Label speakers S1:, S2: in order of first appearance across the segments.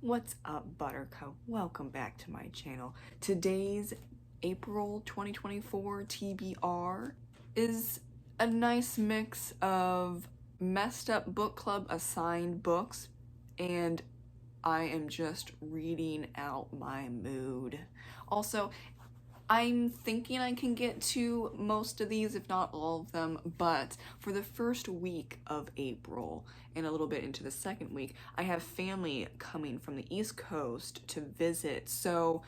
S1: What's up, Buttercup? Welcome back to my channel. Today's April 2024 TBR is a nice mix of messed up book club assigned books, and I am just reading out my mood. Also, I'm thinking I can get to most of these, if not all of them, but for the first week of April and a little bit into the second week, I have family coming from the East Coast to visit. So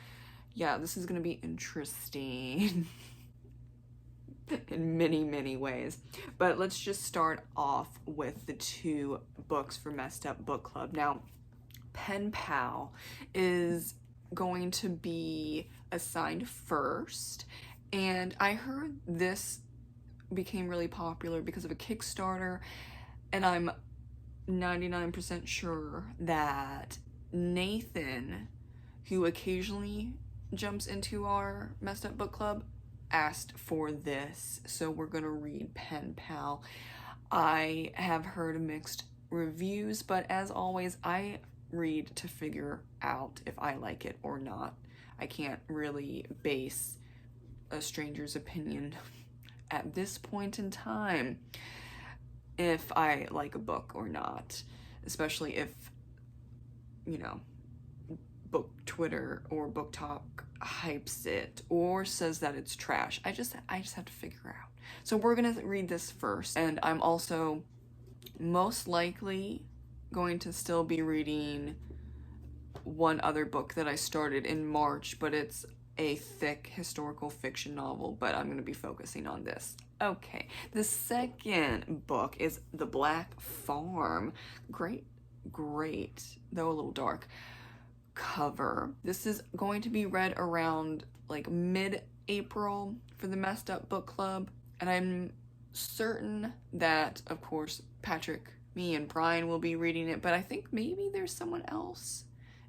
S1: yeah, this is gonna be interesting in many ways. But let's just start off with the two books for Messed Up Book Club. Now, Pen Pal is going to be assigned first, and I heard this became really popular because of a Kickstarter, and I'm 99% sure that Nathan, who occasionally jumps into our Messed Up Book Club, asked for this, so we're gonna read Pen Pal. I have heard mixed reviews, but as always, I read to figure out if I like it or not. I can't really base a stranger's opinion at this point in time if I like a book or not, especially if, you know, book Twitter or book talk hypes it or says that it's trash. I just have to figure out. So we're gonna read this first, and I'm also most likely going to still be reading one other book that I started in March, but it's a thick historical fiction novel, but I'm going to be focusing on this. Okay, the second book is The Black Farm. Great, though a little dark cover. This is going to be read around like mid-April for the Messed Up Book Club, and I'm certain that, of course, Patrick, me, and Brian will be reading it, but I think maybe there's someone else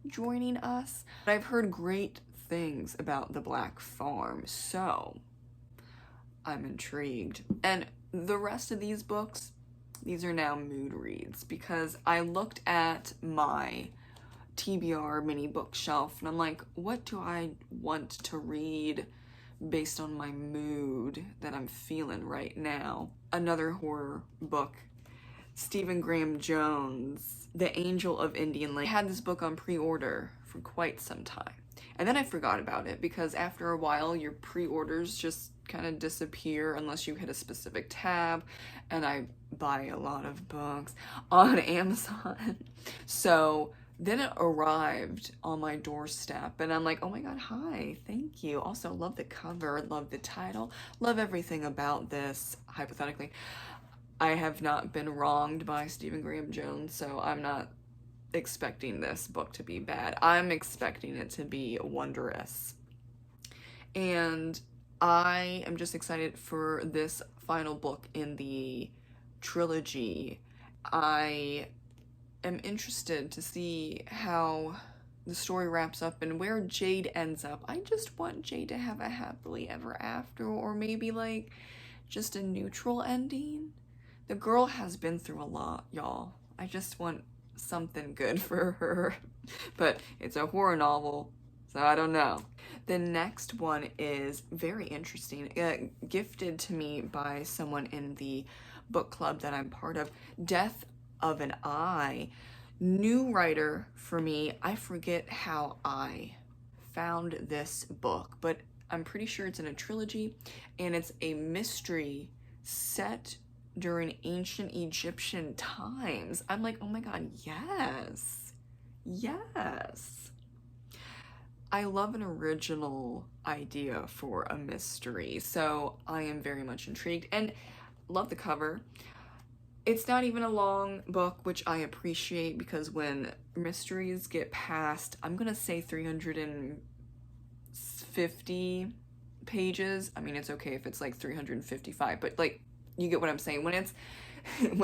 S1: joining us. I've heard great things about The Black Farm, so I'm intrigued. And the rest of these books, these are now mood reads, because I looked at my TBR mini bookshelf and I'm like, what do I want to read based on my mood that I'm feeling right now? Another horror book, Stephen Graham Jones, The Angel of Indian Lake. I had this book on pre-order for quite some time, and then I forgot about it because after a while your pre-orders just kind of disappear unless you hit a specific tab, and I buy a lot of books on Amazon. So then it arrived on my doorstep and I'm like, oh my god, hi, thank you. Also love the cover, love the title, love everything about this. Hypothetically, I have not been wronged by Stephen Graham Jones, so I'm not expecting this book to be bad. I'm expecting it to be wondrous. And I am just excited for this final book in the trilogy. I am interested to see how the story wraps up and where Jade ends up. I just want Jade to have a happily ever after, or maybe like just a neutral ending. The girl has been through a lot, y'all. I just want something good for her. But it's a horror novel, so I don't know. The next one is very interesting, gifted to me by someone in the book club that I'm part of. Death of an Eye. New writer for me. I forget how I found this book, but I'm pretty sure it's in a trilogy, and it's a mystery set during ancient Egyptian times. I'm like, oh my god, yes. I love an original idea for a mystery, so I am very much intrigued and love the cover. It's not even a long book, which I appreciate, because when mysteries get past, I'm gonna say 350 pages. I mean, it's okay if it's like 355, but like, you get what I'm saying. When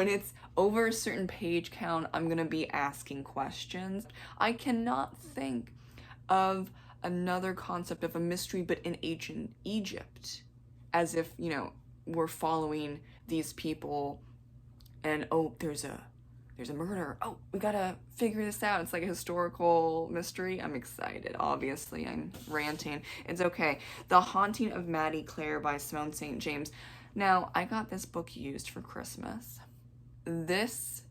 S1: it's over a certain page count, I'm gonna be asking questions. I cannot think of another concept of a mystery but in ancient Egypt, as if, you know, we're following these people and oh, there's a there's a murder. Oh, we gotta figure this out. It's like a historical mystery. I'm excited. Obviously, I'm ranting. It's okay. The Haunting of Maddie Clare by Simone St. James. Now, I got this book used for Christmas. This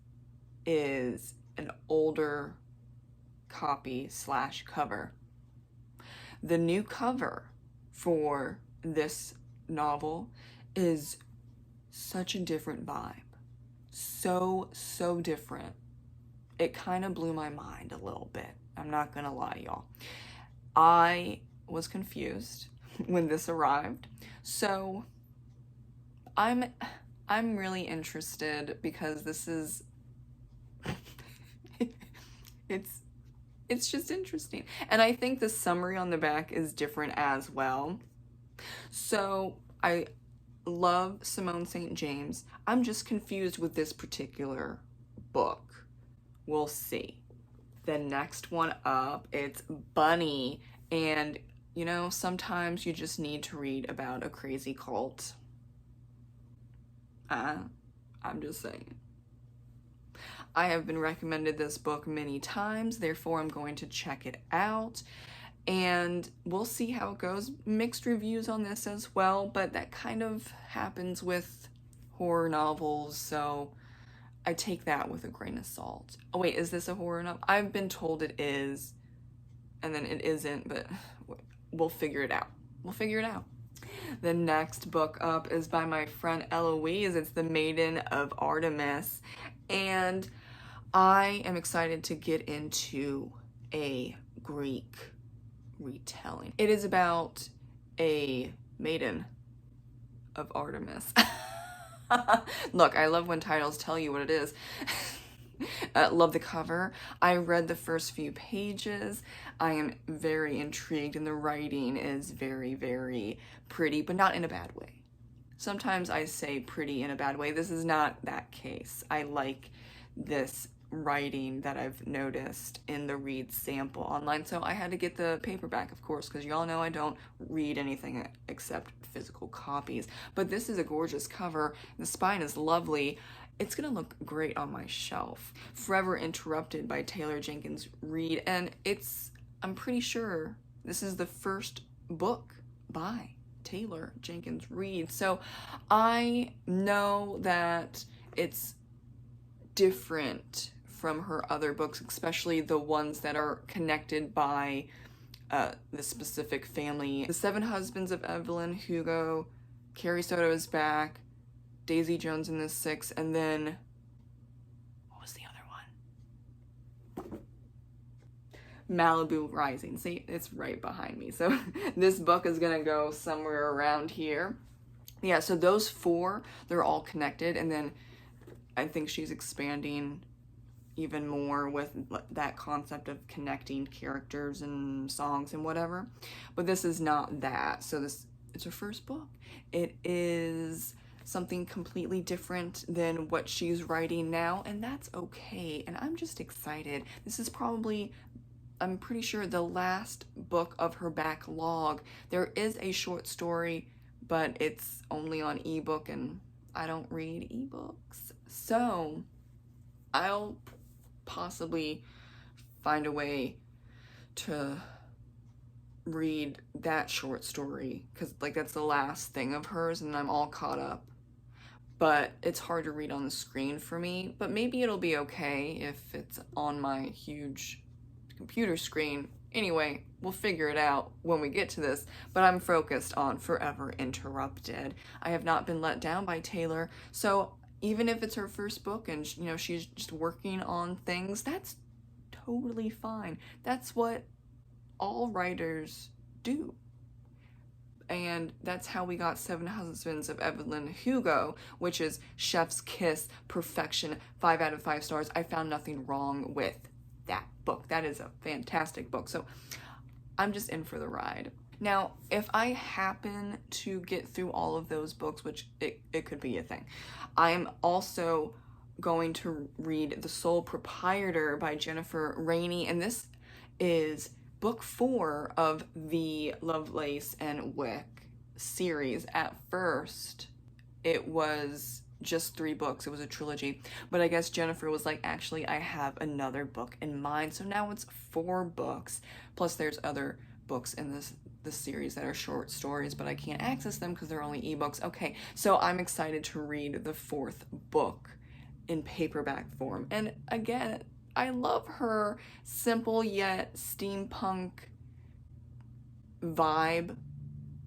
S1: is an older copy / cover. The new cover for this novel is such a different vibe. So different. It kind of blew my mind a little bit. I'm not gonna lie, y'all. I was confused when this arrived. So I'm really interested because this is it's just interesting. And I think the summary on the back is different as well. So I love Simone St. James. I'm just confused with this particular book. We'll see. The next one up, it's Bunny. And, you know, sometimes you just need to read about a crazy cult. I'm just saying. I have been recommended this book many times, therefore I'm going to check it out. And we'll see how it goes. Mixed reviews on this as well, but that kind of happens with horror novels, so I take that with a grain of salt. Oh wait, is this a horror novel? I've been told it is, and then it isn't, but we'll figure it out. We'll figure it out. The next book up is by my friend Eloise. It's The Maiden of Artemis, and I am excited to get into a Greek retelling. It is about a maiden of Artemis. Look, I love when titles tell you what it is. Love the cover. I read the first few pages. I am very intrigued, and the writing is very pretty, but not in a bad way. Sometimes I say pretty in a bad way. This is not that case. I like this writing that I've noticed in the read sample online, so I had to get the paperback, of course, because y'all know I don't read anything except physical copies. But this is a gorgeous cover. The spine is lovely. It's gonna look great on my shelf. Forever Interrupted by Taylor Jenkins Reid, and I'm pretty sure this is the first book by Taylor Jenkins Reid, so I know that it's different from her other books, especially the ones that are connected by the specific family. The Seven Husbands of Evelyn Hugo, Carrie Soto is back, Daisy Jones and the Six, and then what was the other one? Malibu Rising. See, it's right behind me. So this book is gonna go somewhere around here. Yeah, so those four, they're all connected, and then I think she's expanding even more with that concept of connecting characters and songs and whatever. But this is not that. So it's her first book. It is something completely different than what she's writing now, and that's okay. And I'm just excited. This is probably, I'm pretty sure, the last book of her backlog. There is a short story, but it's only on ebook, and I don't read ebooks. So I'll possibly find a way to read that short story, because like that's the last thing of hers and I'm all caught up. But it's hard to read on the screen for me, but maybe it'll be okay if it's on my huge computer screen. Anyway, we'll figure it out when we get to this, but I'm focused on Forever Interrupted. I have not been let down by Taylor, so even if it's her first book and, you know, she's just working on things, that's totally fine. That's what all writers do. And that's how we got Seven Husbands of Evelyn Hugo, which is chef's kiss, perfection, 5 out of 5 stars. I found nothing wrong with that book. That is a fantastic book. So I'm just in for the ride. Now, if I happen to get through all of those books, which it could be a thing, I'm also going to read The Sole Proprietor by Jennifer Rainey, and this is book 4 of the Lovelace and Wick series. At first, it was just 3 books. It was a trilogy. But I guess Jennifer was like, actually, I have another book in mind. So now it's 4 books. Plus there's other books in this series that are short stories, but I can't access them because they're only ebooks. Okay, so I'm excited to read the 4th book in paperback form. And again, I love her simple yet steampunk vibe,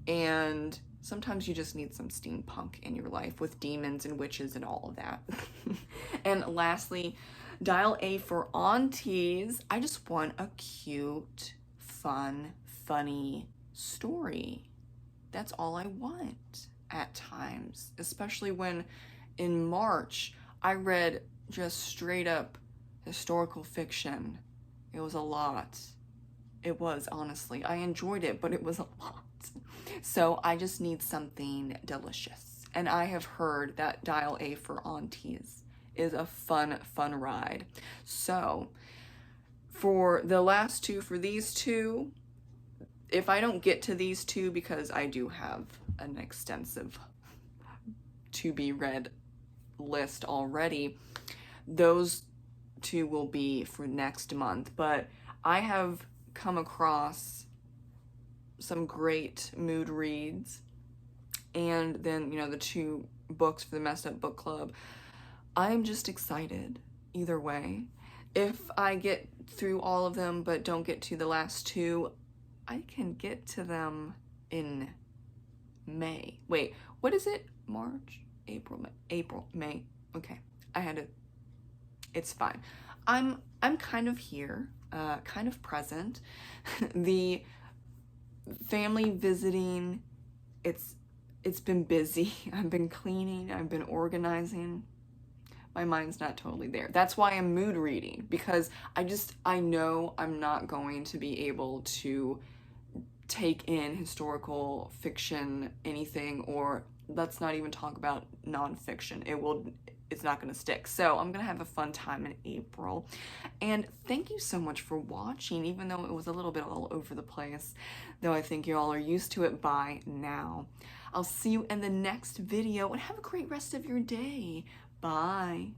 S1: and sometimes you just need some steampunk in your life with demons and witches and all of that. And lastly, Dial A for Aunties. I just want a cute, fun, funny story. That's all I want at times, especially when in March I read just straight up historical fiction. It was a lot. It was, honestly. I enjoyed it, but it was a lot. So I just need something delicious. And I have heard that Dial A for Aunties is a fun ride. So for the last 2, for these 2, if I don't get to these 2, because I do have an extensive to be read list already, those 2 will be for next month. But I have come across some great mood reads, and then, you know, the 2 books for the Messed Up Book Club. I'm just excited either way. If I get through all of them but don't get to the last 2, I can get to them in May. Wait, what is it? March, April, May. Okay, it's fine. I'm kind of here, kind of present. The family visiting, it's been busy. I've been cleaning, I've been organizing. My mind's not totally there. That's why I'm mood reading, because I know I'm not going to be able to take in historical fiction, anything, or let's not even talk about nonfiction. It's not going to stick. So I'm going to have a fun time in April. And thank you so much for watching, even though it was a little bit all over the place, though I think you all are used to it by now. I'll see you in the next video, and have a great rest of your day. Bye.